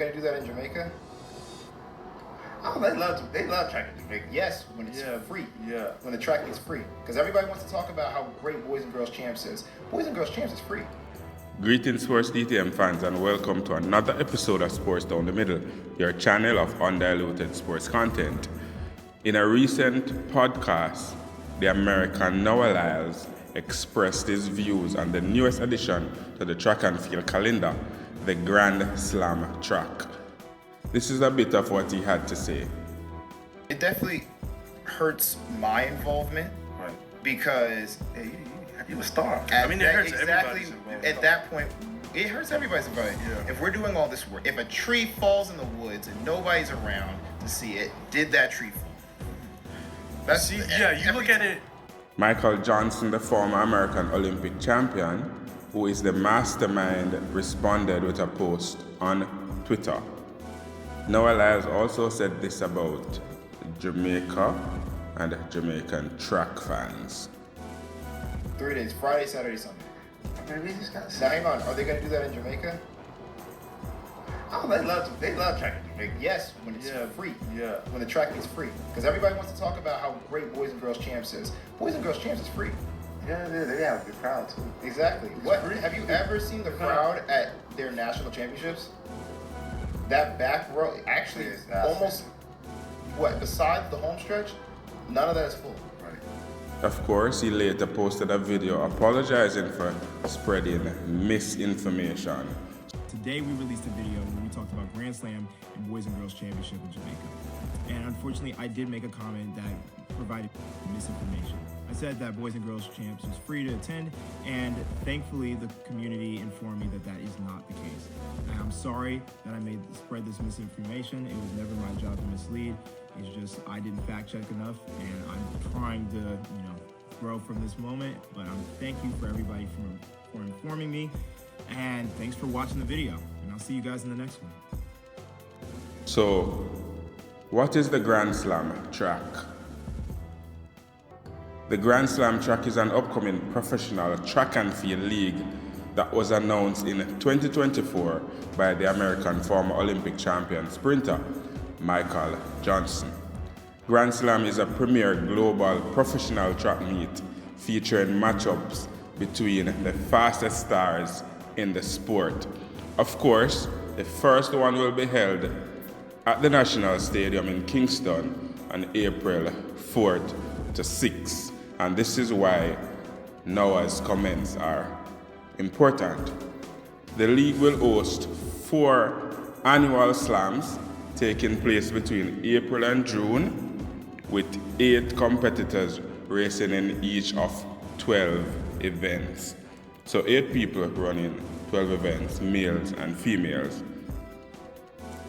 Gonna do that in Jamaica? Oh, they love track in Jamaica. Yes, when it's free. Yeah. When the track is free. Because everybody wants to talk about how great Boys and Girls Champs is. Boys and Girls Champs is free. Greetings Sports DTM fans and welcome to another episode of Sports Down the Middle, your channel of undiluted sports content. In a recent podcast, the American Noah Lyles expressed his views on the newest addition to the track and field calendar, the Grand Slam track. This is a bit of what he had to say. It definitely hurts my involvement, Right. because You a star. At I mean, it that, hurts exactly everybody's involvement. at that point, it hurts everybody's involvement. Yeah. If we're doing all this work, if a tree falls in the woods and nobody's around to see it, did that tree fall? That's You look at it. Michael Johnson, the former American Olympic champion, who is the mastermind, responded with a post on Twitter. Noah Lyles also said this about Jamaica and Jamaican track fans. 3 days: Friday, Saturday, Sunday. We just got Now hang on, are they gonna do that in Jamaica? Oh, they love track in Jamaica. Yes, when it's free. Yeah. When the track is free. Because everybody wants to talk about how great Boys and Girls Champs is. Boys and Girls Champs is free. Yeah, they have a good crowd too. Exactly. Have you ever seen the crowd at their national championships? That back row, actually, Yes, almost, besides the home stretch, none of that is full. Right. Of course, he later posted a video apologizing for spreading misinformation. Today we released a video where we talked about Grand Slam and Boys and Girls Championship in Jamaica. And unfortunately, I did make a comment that provided misinformation. I said that Boys and Girls Champs was free to attend, and thankfully the community informed me that that is not the case. And I'm sorry that I spread this misinformation. It was never my job to mislead. It's just I didn't fact check enough, and I'm trying to, grow from this moment. But thank you for everybody for informing me. And thanks for watching the video, and I'll see you guys in the next one. So, what is the Grand Slam track? The Grand Slam track is an upcoming professional track and field league that was announced in 2024 by the American former Olympic champion sprinter, Michael Johnson. Grand Slam is a premier global professional track meet featuring matchups between the fastest stars in the sport. Of course, the first one will be held at the National Stadium in Kingston on April 4th to 6th. And this is why Noah's comments are important. The league will host 4 annual slams taking place between April and June, with 8 competitors racing in each of 12 events. So 8 people running 12 events, males and females.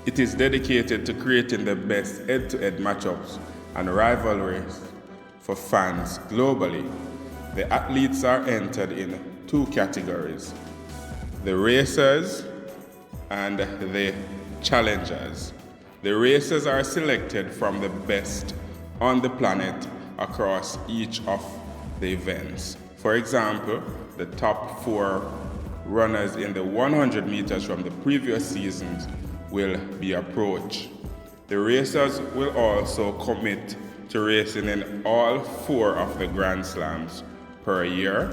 It is dedicated to creating the best head-to-head matchups and rivalries for fans globally. The athletes are entered in 2 categories: the racers and the challengers. The racers are selected from the best on the planet across each of the events. For example, the top 4 runners in the 100 meters from the previous seasons will be approached. The racers will also commit to racing in all 4 of the Grand Slams per year.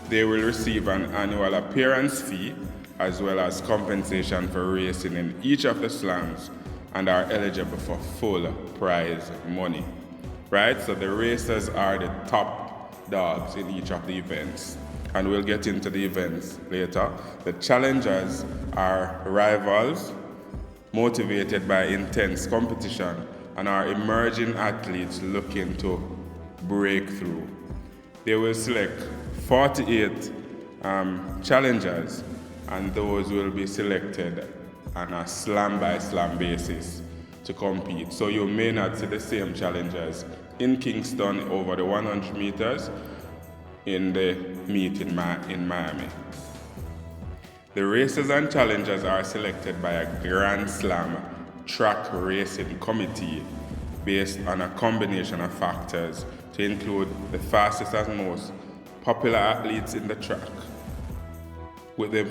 They will receive an annual appearance fee as well as compensation for racing in each of the slams, and are eligible for full prize money. Right? So the racers are the top dogs in each of the events, and we'll get into the events later. The challengers are rivals motivated by intense competition and are emerging athletes looking to break through. They will select 48 challengers, and those will be selected on a slam-by-slam basis to compete. So you may not see the same challengers in Kingston over the 100 meters in the meet in Miami. The racers and challengers are selected by a Grand Slam track racing committee based on a combination of factors to include the fastest and most popular athletes in the track, with the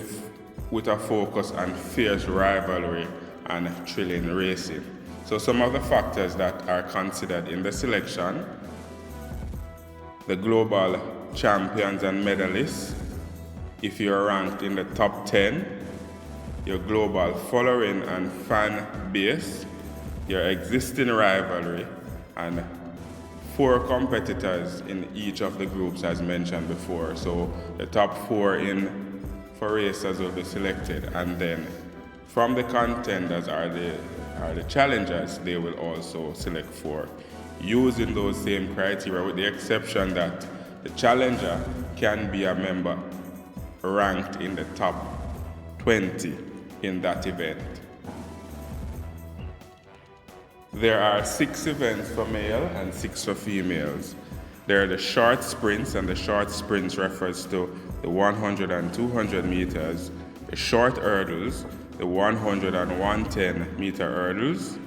with a focus on fierce rivalry and thrilling racing. So some of the factors that are considered in the selection: the global champions and medalists, if you're ranked in the top 10, your global following and fan base, your existing rivalry, and 4 competitors in each of the groups as mentioned before. So the top 4 for racers will be selected, and then from the contenders are the challengers, they will also select 4 using those same criteria, with the exception that the challenger can be a member ranked in the top 20 in that event. There are 6 events for male and 6 for females. There are the short sprints, and the short sprints refers to the 100 and 200 meters, the short hurdles, the 100 and 110 meter hurdles,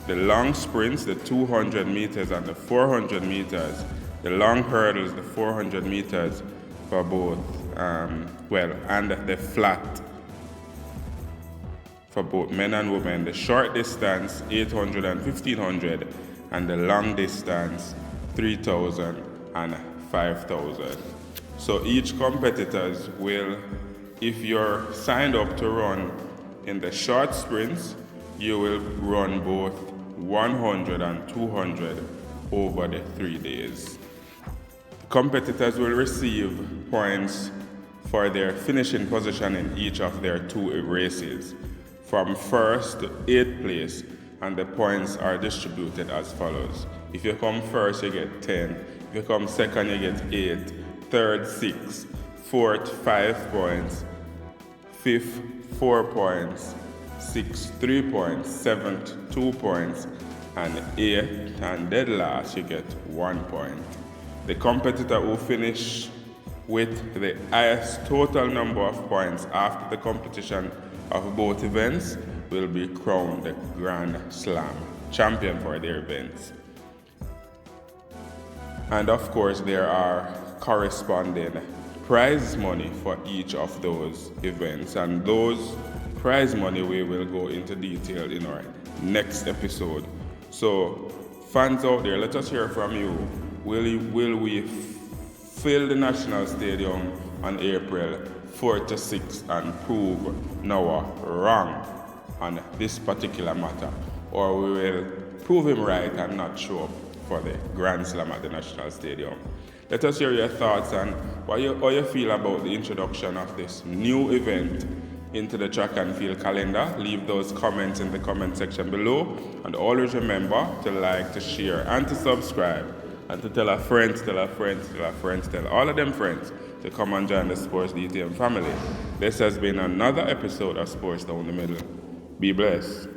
the long sprints, the 200 meters and the 400 meters, the long hurdles, the 400 meters for both, and the flat for both men and women, the short distance 800 and 1500, and the long distance 3000 and 5000. So each competitors will, if you're signed up to run in the short sprints, you will run both 100 and 200 over the 3 days. Competitors will receive points for their finishing position in each of their 2 races, from 1st to 8th place, and the points are distributed as follows. If you come 1st, you get 10. If you come 2nd, you get 8. 3rd, 6. 4th, 5 points. 5th, 4 points. 6th, 3 points. 7th, 2 points. And 8th, and dead last, you get 1 point. The competitor who finish with the highest total number of points after the competition of both events will be crowned the Grand Slam champion for their events. And of course, there are corresponding prize money for each of those events, and those prize money we will go into detail in our next episode. So fans out there, let us hear from you. Will we fill the National Stadium on April 4th to 6th and prove Noah wrong on this particular matter, or we will prove him right and not show up for the Grand Slam at the National Stadium? Let us hear your thoughts and how you feel about the introduction of this new event into the track and field calendar. Leave those comments in the comment section below, and always remember to like, to share, and to subscribe, and to tell a friend, tell all of them friends to come and join the Sports DTM family. This has been another episode of Sports Down the Middle. Be blessed.